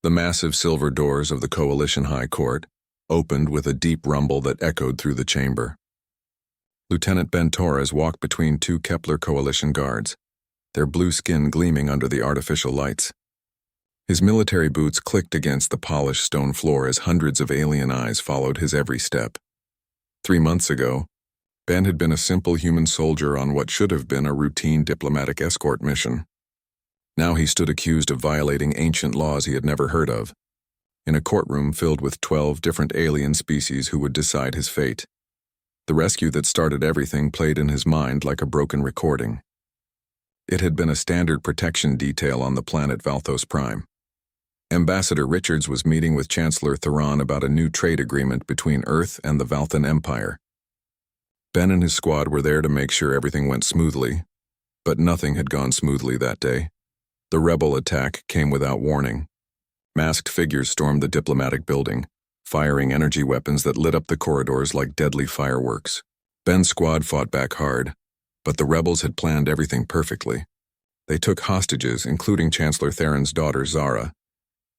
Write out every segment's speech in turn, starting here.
The massive silver doors of the Coalition High Court opened with a deep rumble that echoed through the chamber. Lieutenant Ben Torres walked between two Kepler Coalition guards, their blue skin gleaming under the artificial lights. His military boots clicked against the polished stone floor as hundreds of alien eyes followed his every step. 3 months ago, Ben had been a simple human soldier on what should have been a routine diplomatic escort mission. Now he stood accused of violating ancient laws he had never heard of, in a courtroom filled with 12 different alien species who would decide his fate. The rescue that started everything played in his mind like a broken recording. It had been a standard protection detail on the planet Valthos Prime. Ambassador Richards was meeting with Chancellor Theron about a new trade agreement between Earth and the Valthan Empire. Ben and his squad were there to make sure everything went smoothly, but nothing had gone smoothly that day. The rebel attack came without warning. Masked figures stormed the diplomatic building, firing energy weapons that lit up the corridors like deadly fireworks. Ben's squad fought back hard, but the rebels had planned everything perfectly. They took hostages, including Chancellor Theron's daughter Zara.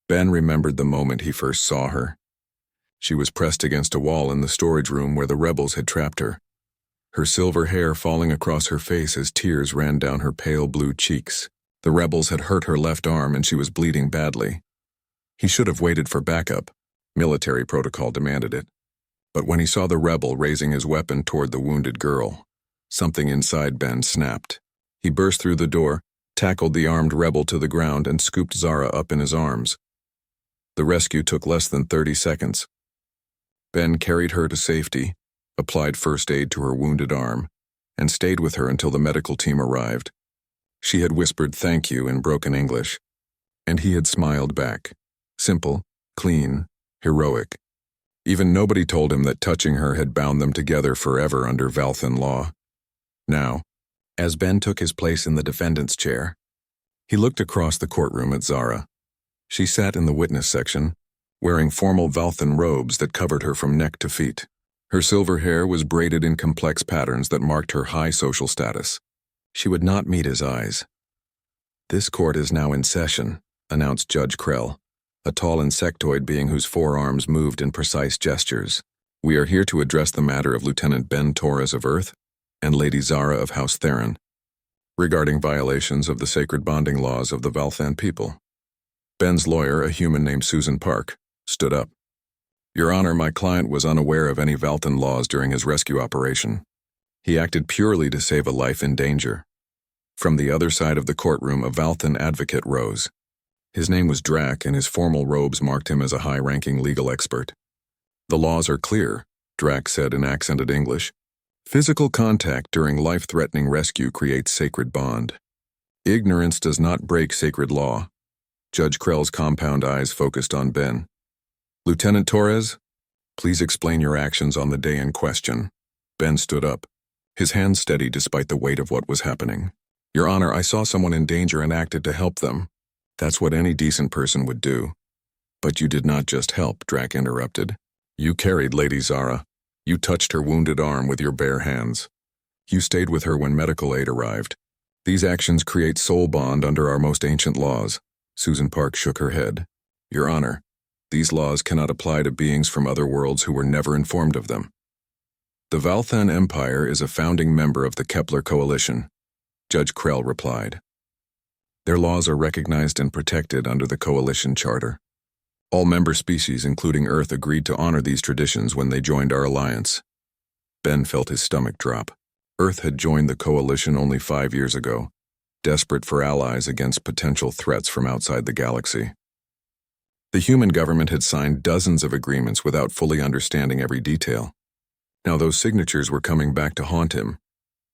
Ben remembered the moment he first saw her. She was pressed against a wall in the storage room where the rebels had trapped her, her silver hair falling across her face as tears ran down her pale blue cheeks. The rebels had hurt her left arm and she was bleeding badly. He should have waited for backup. Military protocol demanded it. But when he saw the rebel raising his weapon toward the wounded girl, something inside Ben snapped. He burst through the door, tackled the armed rebel to the ground, and scooped Zara up in his arms. The rescue took less than 30 seconds. Ben carried her to safety, applied first aid to her wounded arm, and stayed with her until the medical team arrived. She had whispered thank you in broken English, and he had smiled back. Simple, clean, heroic. Even nobody told him that touching her had bound them together forever under Valthan law. Now, as Ben took his place in the defendant's chair, he looked across the courtroom at Zara. She sat in the witness section, wearing formal Valthan robes that covered her from neck to feet. Her silver hair was braided in complex patterns that marked her high social status. She would not meet his eyes. "This court is now in session," announced Judge Krell, a tall insectoid being whose forearms moved in precise gestures. "We are here to address the matter of Lieutenant Ben Torres of Earth and Lady Zara of House Theron, regarding violations of the sacred bonding laws of the Valthan people." Ben's lawyer, a human named Susan Park, stood up. "Your Honor, my client was unaware of any Valthan laws during his rescue operation. He acted purely to save a life in danger." From the other side of the courtroom, a Valthan advocate rose. His name was Drac, and his formal robes marked him as a high-ranking legal expert. "The laws are clear," Drac said in accented English. "Physical contact during life-threatening rescue creates sacred bond. Ignorance does not break sacred law." Judge Krell's compound eyes focused on Ben. "Lieutenant Torres, please explain your actions on the day in question." Ben stood up, his hands steady despite the weight of what was happening. "Your Honor, I saw someone in danger and acted to help them. That's what any decent person would do." "But you did not just help," Drac interrupted. "You carried Lady Zara. You touched her wounded arm with your bare hands. You stayed with her when medical aid arrived. These actions create soul bond under our most ancient laws." Susan Park shook her head. "Your Honor, these laws cannot apply to beings from other worlds who were never informed of them. The Valthan Empire is a founding member of the Kepler Coalition," Judge Krell replied. "Their laws are recognized and protected under the Coalition Charter. All member species, including Earth, agreed to honor these traditions when they joined our alliance." Ben felt his stomach drop. Earth had joined the Coalition only 5 years ago, desperate for allies against potential threats from outside the galaxy. The human government had signed dozens of agreements without fully understanding every detail. Now those signatures were coming back to haunt him.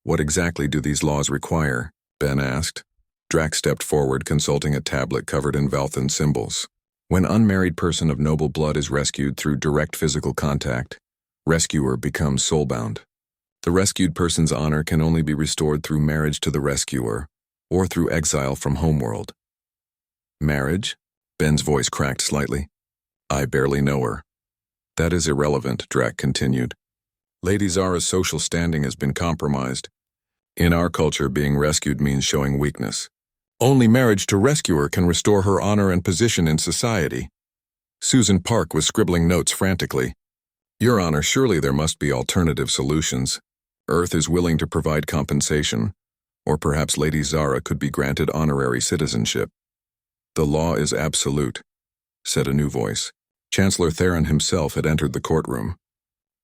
"What exactly do these laws require?" Ben asked. Drac stepped forward, consulting a tablet covered in Valthan symbols. "When unmarried person of noble blood is rescued through direct physical contact, rescuer becomes soulbound. The rescued person's honor can only be restored through marriage to the rescuer, or through exile from homeworld." "Marriage?" Ben's voice cracked slightly. "I barely know her." "That is irrelevant," Drac continued. "Lady Zara's social standing has been compromised. In our culture, being rescued means showing weakness. Only marriage to rescue her can restore her honor and position in society. Susan Park was scribbling notes frantically. Your Honor, surely there must be alternative solutions. Earth is willing to provide compensation, or perhaps Lady Zara could be granted honorary citizenship. The law is absolute, said a new voice. Chancellor Theron himself had entered the courtroom.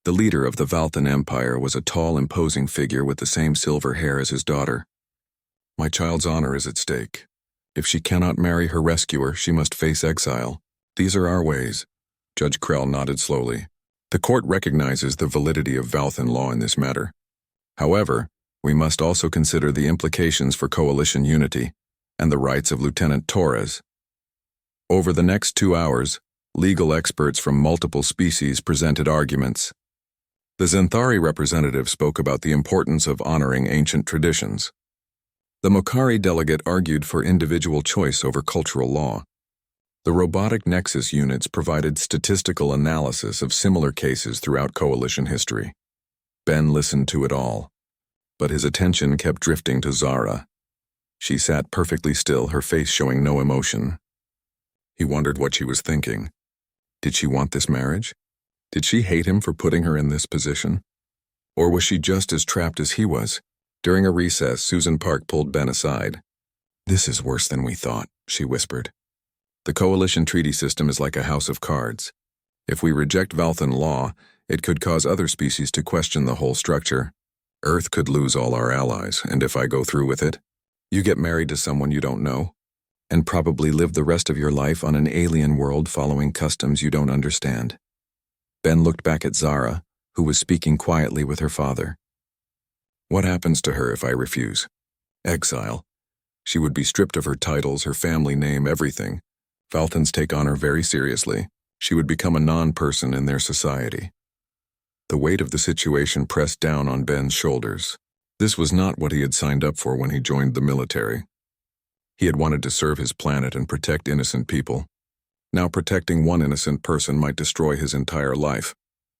The leader of the Valthan Empire was a tall, imposing figure with the same silver hair as his daughter. My child's honor is at stake. If she cannot marry her rescuer, she must face exile. These are our ways. Judge Krell nodded slowly. The court recognizes the validity of Valthan law in this matter. However, we must also consider the implications for coalition unity and the rights of Lieutenant Torres. Over the next 2 hours, legal experts from multiple species presented arguments. The Xanthari representative spoke about the importance of honoring ancient traditions. The Mokari delegate argued for individual choice over cultural law. The robotic nexus units provided statistical analysis of similar cases throughout coalition history. Ben listened to it all, but his attention kept drifting to Zara. She sat perfectly still, her face showing no emotion. He wondered what she was thinking. Did she want this marriage? Did she hate him for putting her in this position? Or was she just as trapped as he was? During a recess, Susan Park pulled Ben aside. "This is worse than we thought," she whispered. "The coalition treaty system is like a house of cards. If we reject Valthan law, it could cause other species to question the whole structure. Earth could lose all our allies, and if I go through with it, you get married to someone you don't know, and probably live the rest of your life on an alien world following customs you don't understand." Ben looked back at Zara, who was speaking quietly with her father. "What happens to her if I refuse?" "Exile. She would be stripped of her titles, her family name, everything. Valthans take honor very seriously. She would become a non-person in their society." The weight of the situation pressed down on Ben's shoulders. This was not what he had signed up for when he joined the military. He had wanted to serve his planet and protect innocent people. Now protecting one innocent person might destroy his entire life,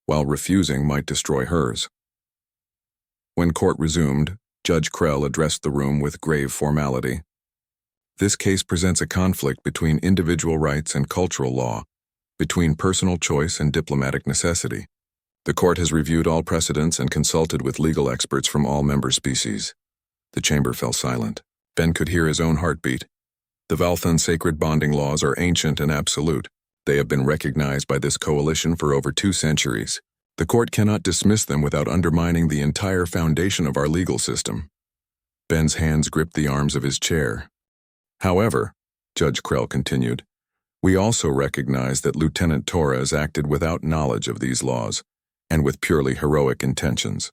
while refusing might destroy hers. When court resumed, Judge Krell addressed the room with grave formality. This case presents a conflict between individual rights and cultural law, between personal choice and diplomatic necessity. The court has reviewed all precedents and consulted with legal experts from all member species. The chamber fell silent. Ben could hear his own heartbeat. The Valthan sacred bonding laws are ancient and absolute. They have been recognized by this coalition for over 2 centuries. The court cannot dismiss them without undermining the entire foundation of our legal system. Ben's hands gripped the arms of his chair. However, Judge Krell continued, we also recognize that Lieutenant Torres acted without knowledge of these laws, and with purely heroic intentions.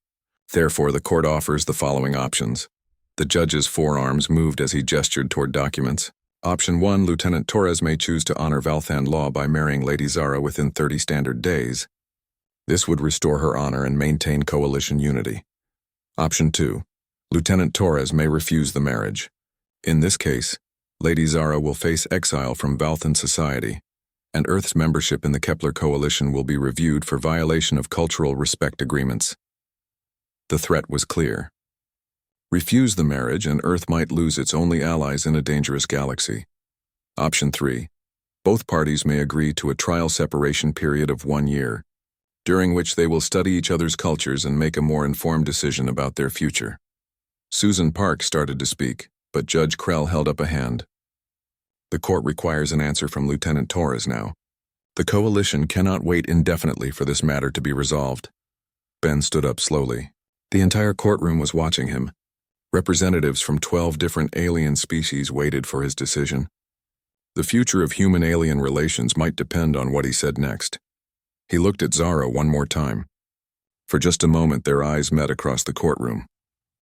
Therefore, the court offers the following options. The judge's forearms moved as he gestured toward documents. Option 1, Lieutenant Torres may choose to honor Valthan law by marrying Lady Zara within 30 standard days. This would restore her honor and maintain coalition unity. Option 2, Lieutenant Torres may refuse the marriage. In this case, Lady Zara will face exile from Valthan society, and Earth's membership in the Kepler Coalition will be reviewed for violation of cultural respect agreements. The threat was clear. Refuse the marriage and Earth might lose its only allies in a dangerous galaxy. Option 3. Both parties may agree to a trial separation period of 1 year, during which they will study each other's cultures and make a more informed decision about their future. Susan Park started to speak, but Judge Krell held up a hand. The court requires an answer from Lieutenant Torres now. The coalition cannot wait indefinitely for this matter to be resolved. Ben stood up slowly. The entire courtroom was watching him. Representatives from 12 different alien species waited for his decision. The future of human-alien relations might depend on what he said next. He looked at Zara one more time. For just a moment, their eyes met across the courtroom.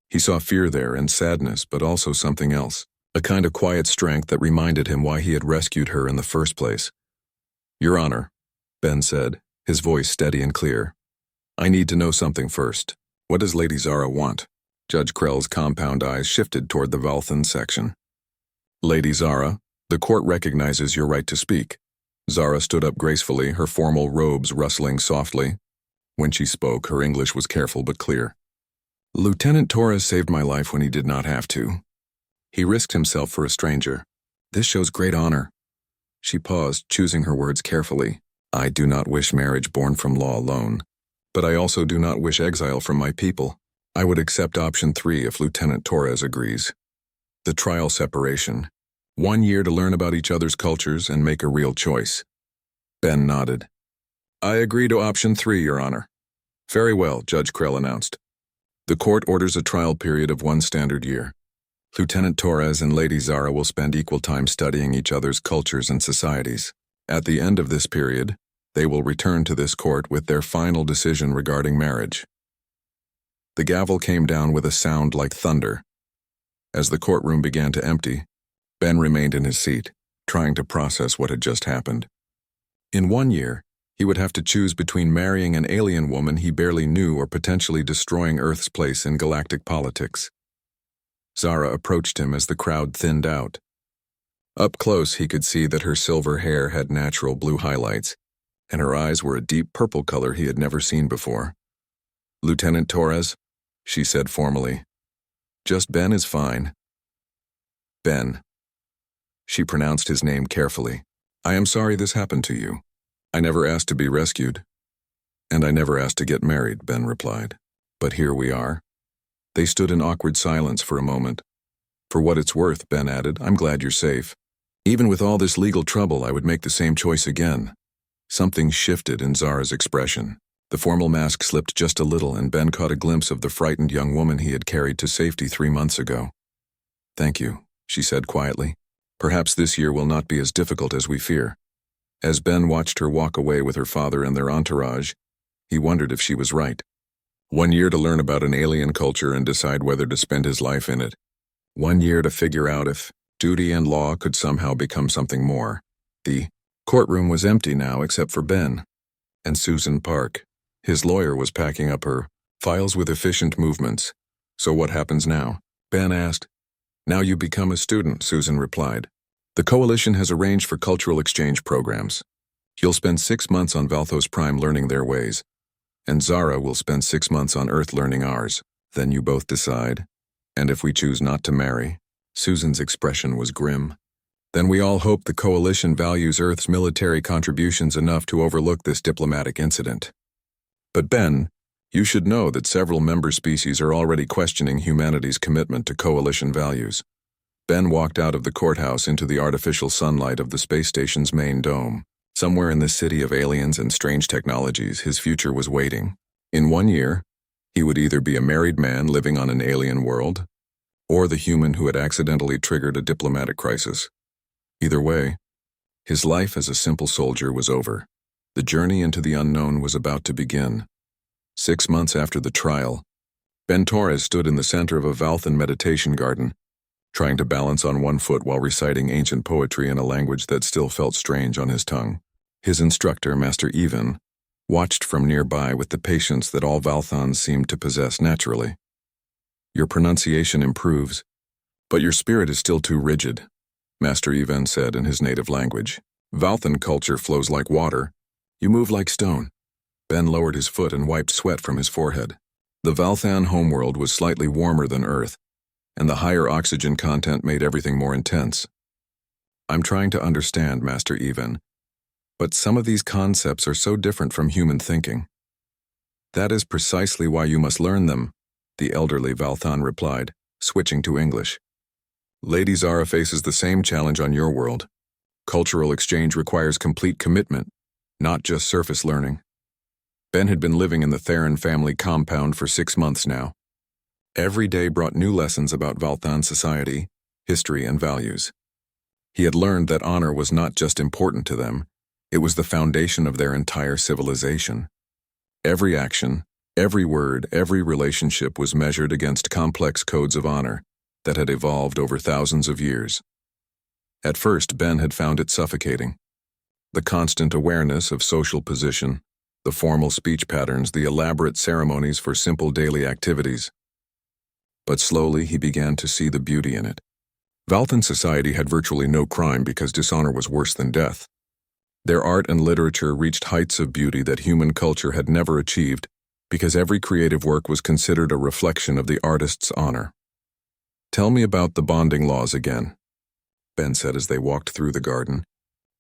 He saw fear there and sadness, but also something else, a kind of quiet strength that reminded him why he had rescued her in the first place. Your Honor, Ben said, his voice steady and clear. I need to know something first. What does Lady Zara want? Judge Krell's compound eyes shifted toward the Valthan section. Lady Zara, the court recognizes your right to speak. Zara stood up gracefully, her formal robes rustling softly. When she spoke, her English was careful but clear. Lieutenant Torres saved my life when he did not have to. He risked himself for a stranger. This shows great honor. She paused, choosing her words carefully. I do not wish marriage born from law alone, but I also do not wish exile from my people. I would accept option 3 if Lieutenant Torres agrees. The trial separation. 1 year to learn about each other's cultures and make a real choice. Ben nodded. I agree to option 3, Your Honor. Very well, Judge Krell announced. The court orders a trial period of 1 standard year. Lieutenant Torres and Lady Zara will spend equal time studying each other's cultures and societies. At the end of this period, they will return to this court with their final decision regarding marriage. The gavel came down with a sound like thunder. As the courtroom began to empty, Ben remained in his seat, trying to process what had just happened. In 1 year, he would have to choose between marrying an alien woman he barely knew or potentially destroying Earth's place in galactic politics. Zara approached him as the crowd thinned out. Up close, he could see that her silver hair had natural blue highlights, and her eyes were a deep purple color he had never seen before. Lieutenant Torres, she said formally. Just Ben is fine. Ben. She pronounced his name carefully. I am sorry this happened to you. I never asked to be rescued. And I never asked to get married, Ben replied. But here we are. They stood in awkward silence for a moment. For what it's worth, Ben added, I'm glad you're safe. Even with all this legal trouble, I would make the same choice again. Something shifted in Zara's expression. The formal mask slipped just a little, and Ben caught a glimpse of the frightened young woman he had carried to safety 3 months ago. Thank you, she said quietly. Perhaps this year will not be as difficult as we fear. As Ben watched her walk away with her father and their entourage, he wondered if she was right. 1 year to learn about an alien culture and decide whether to spend his life in it. 1 year to figure out if duty and law could somehow become something more. The courtroom was empty now except for Ben and Susan Park. His lawyer was packing up her files with efficient movements. So what happens now? Ben asked. Now you become a student, Susan replied. The coalition has arranged for cultural exchange programs. You'll spend 6 months on Valthos Prime learning their ways, and Zara will spend 6 months on Earth learning ours. Then you both decide. And if we choose not to marry, Susan's expression was grim. Then we all hope the coalition values Earth's military contributions enough to overlook this diplomatic incident. But Ben, you should know that several member species are already questioning humanity's commitment to coalition values. Ben walked out of the courthouse into the artificial sunlight of the space station's main dome. Somewhere in this city of aliens and strange technologies, his future was waiting. In 1 year, he would either be a married man living on an alien world, or the human who had accidentally triggered a diplomatic crisis. Either way, his life as a simple soldier was over. The journey into the unknown was about to begin. 6 months after the trial, Ben Torres stood in the center of a Valthan meditation garden, trying to balance on 1 foot while reciting ancient poetry in a language that still felt strange on his tongue. His instructor, Master Ivan, watched from nearby with the patience that all Valthans seemed to possess naturally. Your pronunciation improves, but your spirit is still too rigid, Master Ivan said in his native language. Valthan culture flows like water. You move like stone. Ben lowered his foot and wiped sweat from his forehead. The Valthan homeworld was slightly warmer than Earth, and the higher oxygen content made everything more intense. I'm trying to understand, Master Ivan, but some of these concepts are so different from human thinking. That is precisely why you must learn them, the elderly Valthan replied, switching to English. Lady Zara faces the same challenge on your world. Cultural exchange requires complete commitment, not just surface learning. Ben had been living in the Theron family compound for 6 months now. Every day brought new lessons about Valthan society, history, and values. He had learned that honor was not just important to them, it was the foundation of their entire civilization. Every action, every word, every relationship was measured against complex codes of honor that had evolved over thousands of years. At first, Ben had found it suffocating. The constant awareness of social position, the formal speech patterns, the elaborate ceremonies for simple daily activities. But slowly he began to see the beauty in it. Valthan society had virtually no crime because dishonor was worse than death. Their art and literature reached heights of beauty that human culture had never achieved because every creative work was considered a reflection of the artist's honor. Tell me about the bonding laws again, Ben said as they walked through the garden.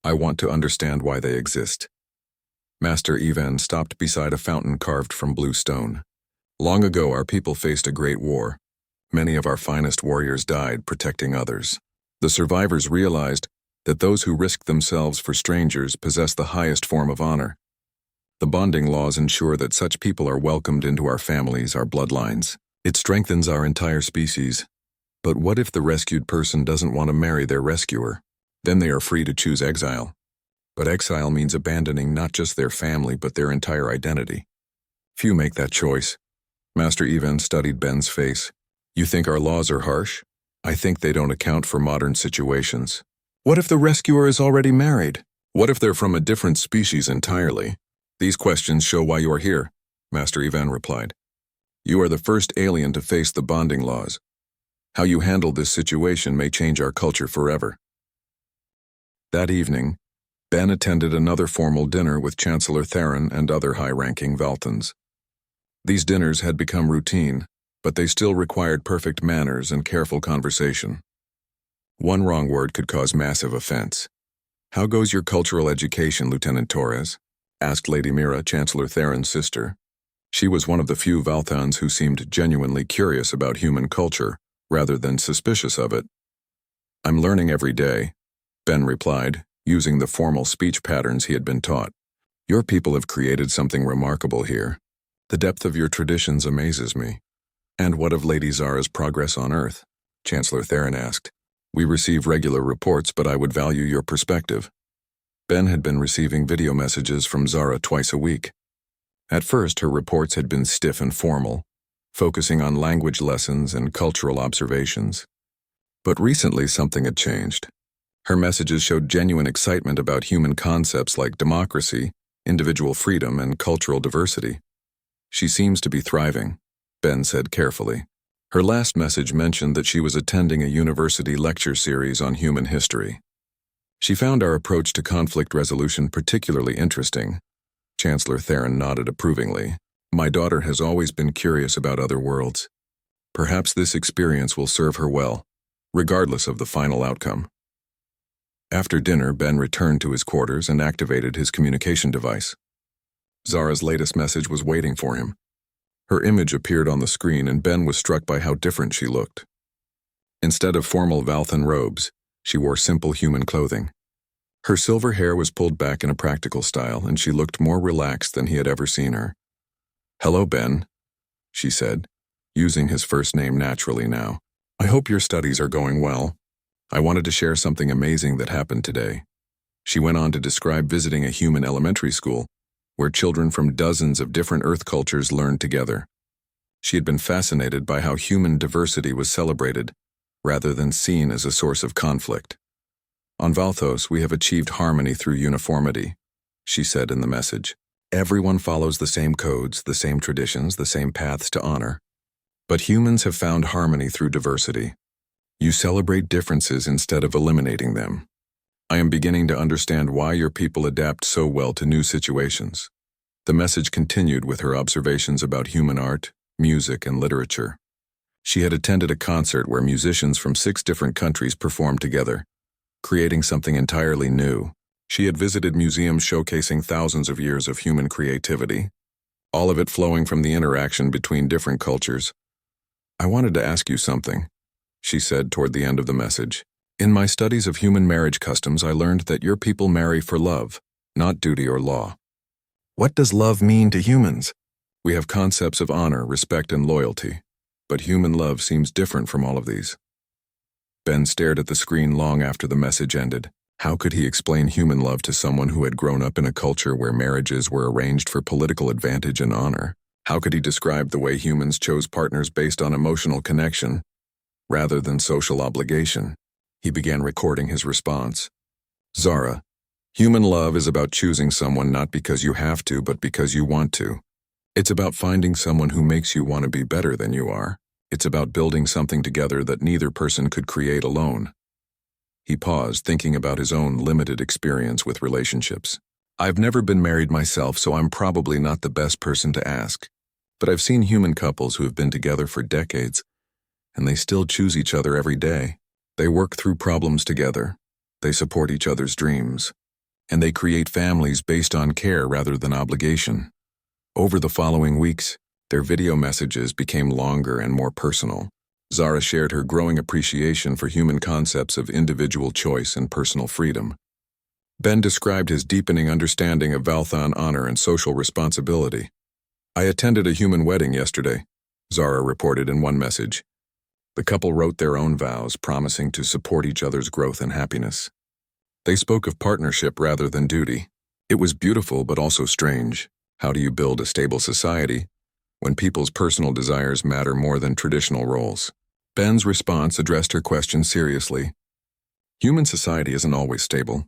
I want to understand why they exist. Master Ivan stopped beside a fountain carved from blue stone. Long ago, our people faced a great war. Many of our finest warriors died protecting others. The survivors realized that those who risk themselves for strangers possess the highest form of honor. The bonding laws ensure that such people are welcomed into our families, our bloodlines. It strengthens our entire species. But what if the rescued person doesn't want to marry their rescuer? Then they are free to choose exile. But exile means abandoning not just their family, but their entire identity. Few make that choice. Master Ivan studied Ben's face. You think our laws are harsh? I think they don't account for modern situations. What if the rescuer is already married? What if they're from a different species entirely? These questions show why you are here, Master Ivan replied. You are the first alien to face the bonding laws. How you handle this situation may change our culture forever. That evening, Ben attended another formal dinner with Chancellor Theron and other high-ranking Valthans. These dinners had become routine, but they still required perfect manners and careful conversation. One wrong word could cause massive offense. How goes your cultural education, Lieutenant Torres? Asked Lady Mira, Chancellor Theron's sister. She was one of the few Valthans who seemed genuinely curious about human culture, rather than suspicious of it. I'm learning every day, Ben replied, using the formal speech patterns he had been taught. Your people have created something remarkable here. The depth of your traditions amazes me. And what of Lady Zara's progress on Earth? Chancellor Theron asked. We receive regular reports, but I would value your perspective. Ben had been receiving video messages from Zara twice a week. At first, her reports had been stiff and formal, focusing on language lessons and cultural observations. But recently, something had changed. Her messages showed genuine excitement about human concepts like democracy, individual freedom, and cultural diversity. She seems to be thriving, Ben said carefully. Her last message mentioned that she was attending a university lecture series on human history. She found our approach to conflict resolution particularly interesting. Chancellor Theron nodded approvingly. My daughter has always been curious about other worlds. Perhaps this experience will serve her well, regardless of the final outcome. After dinner, Ben returned to his quarters and activated his communication device. Zara's latest message was waiting for him. Her image appeared on the screen, and Ben was struck by how different she looked. Instead of formal Valthan robes, she wore simple human clothing. Her silver hair was pulled back in a practical style, and she looked more relaxed than he had ever seen her. Hello, Ben, she said, using his first name naturally now. I hope your studies are going well. I wanted to share something amazing that happened today. She went on to describe visiting a human elementary school, where children from dozens of different Earth cultures learned together. She had been fascinated by how human diversity was celebrated, rather than seen as a source of conflict. On Valthos, we have achieved harmony through uniformity, she said in the message. Everyone follows the same codes, the same traditions, the same paths to honor. But humans have found harmony through diversity. You celebrate differences instead of eliminating them. I am beginning to understand why your people adapt so well to new situations. The message continued with her observations about human art, music, and literature. She had attended a concert where musicians from 6 different countries performed together, creating something entirely new. She had visited museums showcasing thousands of years of human creativity, all of it flowing from the interaction between different cultures. I wanted to ask you something, she said toward the end of the message. In my studies of human marriage customs, I learned that your people marry for love, not duty or law. What does love mean to humans? We have concepts of honor, respect, and loyalty, but human love seems different from all of these. Ben stared at the screen long after the message ended. How could he explain human love to someone who had grown up in a culture where marriages were arranged for political advantage and honor? How could he describe the way humans chose partners based on emotional connection, rather than social obligation? He began recording his response. Zara, human love is about choosing someone not because you have to, but because you want to. It's about finding someone who makes you want to be better than you are. It's about building something together that neither person could create alone. He paused, thinking about his own limited experience with relationships. I've never been married myself, so I'm probably not the best person to ask. But I've seen human couples who have been together for decades, and they still choose each other every day. They work through problems together. They support each other's dreams. And they create families based on care rather than obligation. Over the following weeks, their video messages became longer and more personal. Zara shared her growing appreciation for human concepts of individual choice and personal freedom. Ben described his deepening understanding of Valthan honor and social responsibility. "I attended a human wedding yesterday," Zara reported in one message. The couple wrote their own vows, promising to support each other's growth and happiness. They spoke of partnership rather than duty. It was beautiful but also strange. How do you build a stable society when people's personal desires matter more than traditional roles? Ben's response addressed her question seriously. Human society isn't always stable.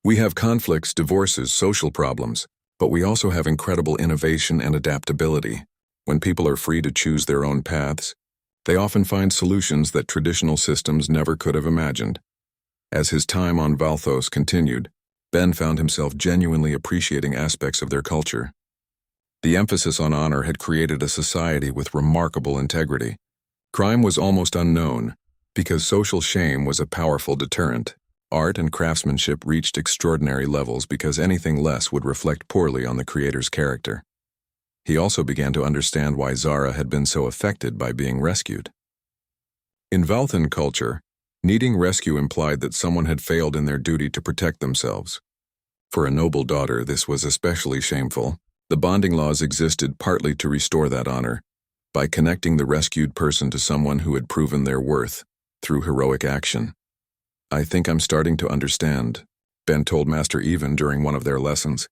We have conflicts, divorces, social problems, but we also have incredible innovation and adaptability. When people are free to choose their own paths, they often find solutions that traditional systems never could have imagined. As his time on Valthos continued, Ben found himself genuinely appreciating aspects of their culture. The emphasis on honor had created a society with remarkable integrity. Crime was almost unknown, because social shame was a powerful deterrent. Art and craftsmanship reached extraordinary levels because anything less would reflect poorly on the creator's character. He also began to understand why Zara had been so affected by being rescued. In Valthan culture, needing rescue implied that someone had failed in their duty to protect themselves. For a noble daughter, this was especially shameful. The bonding laws existed partly to restore that honor, by connecting the rescued person to someone who had proven their worth through heroic action. "I think I'm starting to understand," Ben told Master Even during one of their lessons.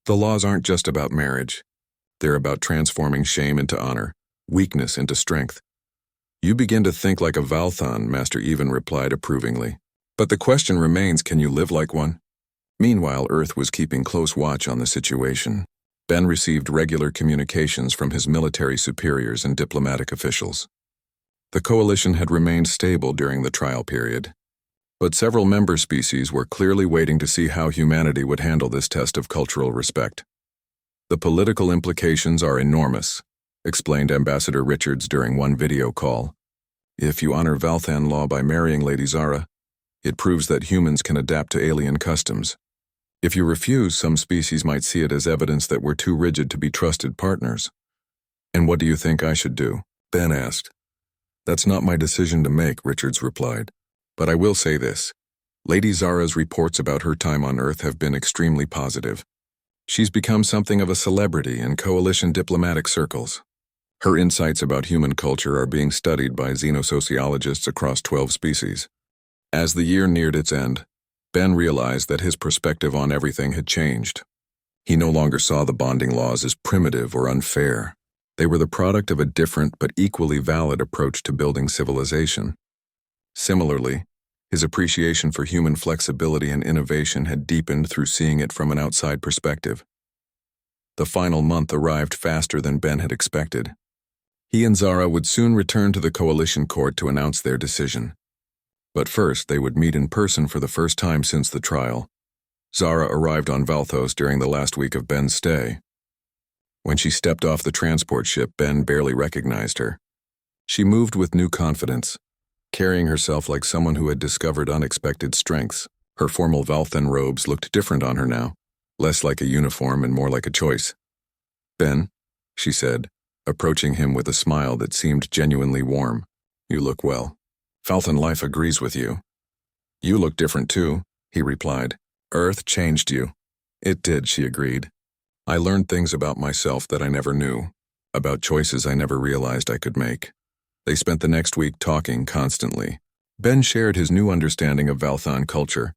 "The laws aren't just about marriage. They're about transforming shame into honor, weakness into strength." "You begin to think like a Valthan," Master Even replied approvingly. "But the question remains, can you live like one?" Meanwhile, Earth was keeping close watch on the situation. Ben received regular communications from his military superiors and diplomatic officials. The coalition had remained stable during the trial period, but several member species were clearly waiting to see how humanity would handle this test of cultural respect. "The political implications are enormous," explained Ambassador Richards during one video call. "If you honor Valthan law by marrying Lady Zara, it proves that humans can adapt to alien customs. If you refuse, some species might see it as evidence that we're too rigid to be trusted partners." "And what do you think I should do?" Ben asked. "That's not my decision to make," Richards replied. "But I will say this. Lady Zara's reports about her time on Earth have been extremely positive. She's become something of a celebrity in coalition diplomatic circles. Her insights about human culture are being studied by xenosociologists across 12 species." As the year neared its end, Ben realized that his perspective on everything had changed. He no longer saw the bonding laws as primitive or unfair. They were the product of a different but equally valid approach to building civilization. Similarly, his appreciation for human flexibility and innovation had deepened through seeing it from an outside perspective. The final month arrived faster than Ben had expected. He and Zara would soon return to the coalition court to announce their decision. But first, they would meet in person for the first time since the trial. Zara arrived on Valthos during the last week of Ben's stay. When she stepped off the transport ship, Ben barely recognized her. She moved with new confidence, carrying herself like someone who had discovered unexpected strengths. Her formal Valthan robes looked different on her now, less like a uniform and more like a choice. "Ben," she said, approaching him with a smile that seemed genuinely warm. "You look well. Valthan life agrees with you." "You look different too," he replied. "Earth changed you." "It did," she agreed. "I learned things about myself that I never knew, about choices I never realized I could make." They spent the next week talking constantly. Ben shared his new understanding of Valthan culture,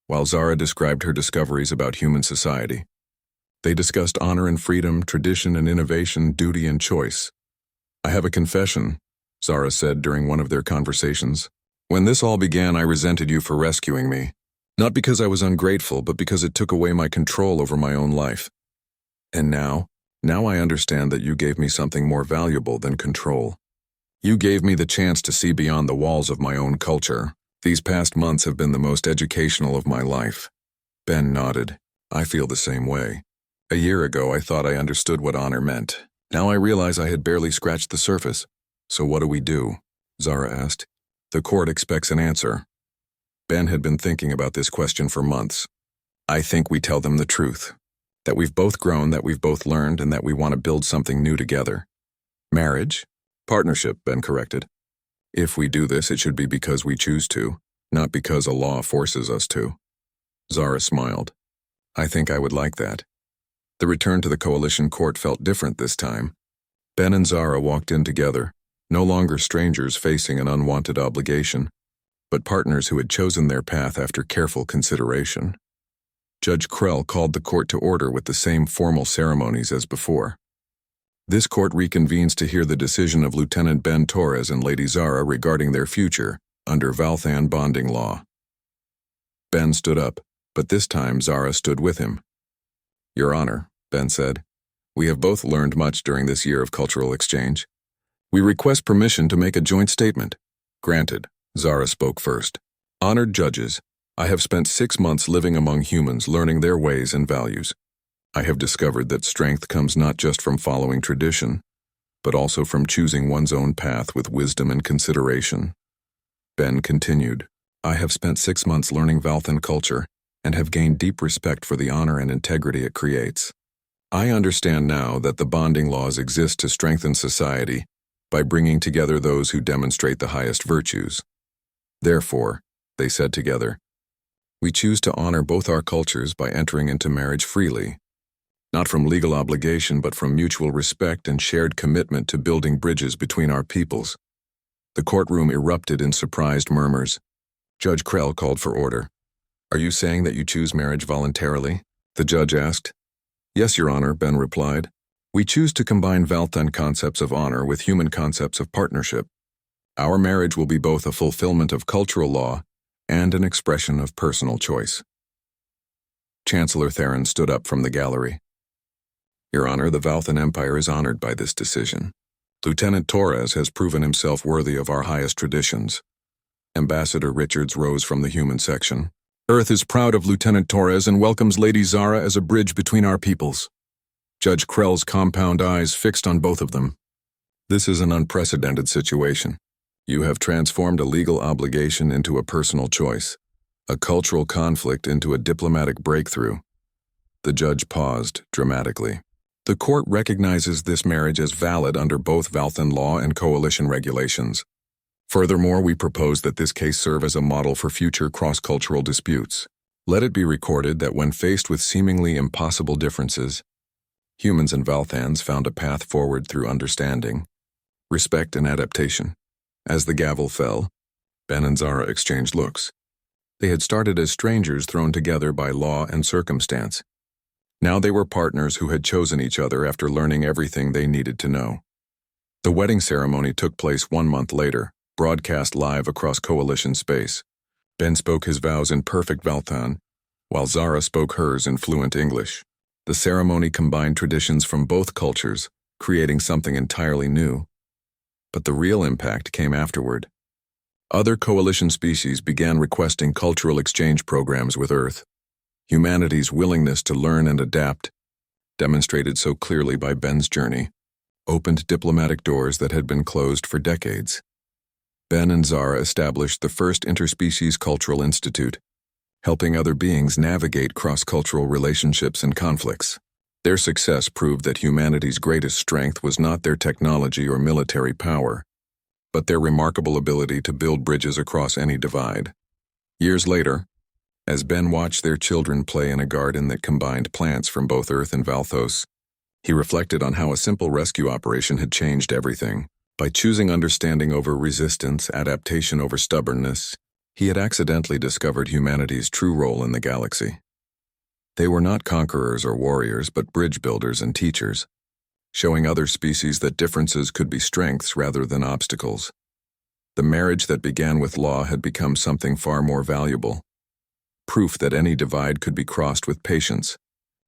while Zara described her discoveries about human society. They discussed honor and freedom, tradition and innovation, duty and choice. "I have a confession," Zara said during one of their conversations. "When this all began, I resented you for rescuing me. Not because I was ungrateful, but because it took away my control over my own life. And now I understand that you gave me something more valuable than control. You gave me the chance to see beyond the walls of my own culture. These past months have been the most educational of my life." Ben nodded. "I feel the same way. A year ago, I thought I understood what honor meant. Now I realize I had barely scratched the surface. So what do we do?" Zara asked. The court expects an answer. Ben had been thinking about this question for months. I think we tell them the truth. That we've both grown, that we've both learned, and that we want to build something new together. Marriage? Partnership, Ben corrected. If we do this, it should be because we choose to, not because a law forces us to. Zara smiled. I think I would like that. The return to the coalition court felt different this time. Ben and Zara walked in together, no longer strangers facing an unwanted obligation, but partners who had chosen their path after careful consideration. Judge Krell called the court to order with the same formal ceremonies as before. This court reconvenes to hear the decision of Lieutenant Ben Torres and Lady Zara regarding their future under Valthan bonding law. Ben stood up, but this time Zara stood with him. Your Honor, Ben said, we have both learned much during this year of cultural exchange. We request permission to make a joint statement. Granted, Zara spoke first. Honored judges, I have spent 6 months living among humans learning their ways and values. I have discovered that strength comes not just from following tradition, but also from choosing one's own path with wisdom and consideration. Ben continued, I have spent 6 months learning Valthan culture and have gained deep respect for the honor and integrity it creates. I understand now that the bonding laws exist to strengthen society by bringing together those who demonstrate the highest virtues. Therefore, they said together, we choose to honor both our cultures by entering into marriage freely, not from legal obligation but from mutual respect and shared commitment to building bridges between our peoples. The courtroom erupted in surprised murmurs. Judge Krell called for order. Are you saying that you choose marriage voluntarily? The judge asked. Yes, Your Honor, Ben replied. We choose to combine Valthan concepts of honor with human concepts of partnership. Our marriage will be both a fulfillment of cultural law and an expression of personal choice. Chancellor Theron stood up from the gallery. Your Honor, the Valthan Empire is honored by this decision. Lieutenant Torres has proven himself worthy of our highest traditions. Ambassador Richards rose from the human section. Earth is proud of Lieutenant Torres and welcomes Lady Zara as a bridge between our peoples. Judge Krell's compound eyes fixed on both of them. This is an unprecedented situation. You have transformed a legal obligation into a personal choice, a cultural conflict into a diplomatic breakthrough. The judge paused dramatically. The court recognizes this marriage as valid under both Valthan law and coalition regulations. Furthermore, we propose that this case serve as a model for future cross-cultural disputes. Let it be recorded that when faced with seemingly impossible differences, humans and Valthans found a path forward through understanding, respect, and adaptation. As the gavel fell, Ben and Zara exchanged looks. They had started as strangers thrown together by law and circumstance. Now they were partners who had chosen each other after learning everything they needed to know. The wedding ceremony took place 1 month later, broadcast live across coalition space. Ben spoke his vows in perfect Valthan, while Zara spoke hers in fluent English. The ceremony combined traditions from both cultures, creating something entirely new. But the real impact came afterward. Other coalition species began requesting cultural exchange programs with Earth. Humanity's willingness to learn and adapt, demonstrated so clearly by Ben's journey, opened diplomatic doors that had been closed for decades. Ben and Zara established the first interspecies cultural institute, helping other beings navigate cross-cultural relationships and conflicts. Their success proved that humanity's greatest strength was not their technology or military power, but their remarkable ability to build bridges across any divide. Years later, as Ben watched their children play in a garden that combined plants from both Earth and Valthos, he reflected on how a simple rescue operation had changed everything. By choosing understanding over resistance, adaptation over stubbornness, he had accidentally discovered humanity's true role in the galaxy. They were not conquerors or warriors, but bridge builders and teachers, showing other species that differences could be strengths rather than obstacles. The marriage that began with law had become something far more valuable. Proof that any divide could be crossed with patience,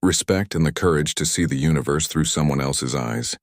respect, and the courage to see the universe through someone else's eyes.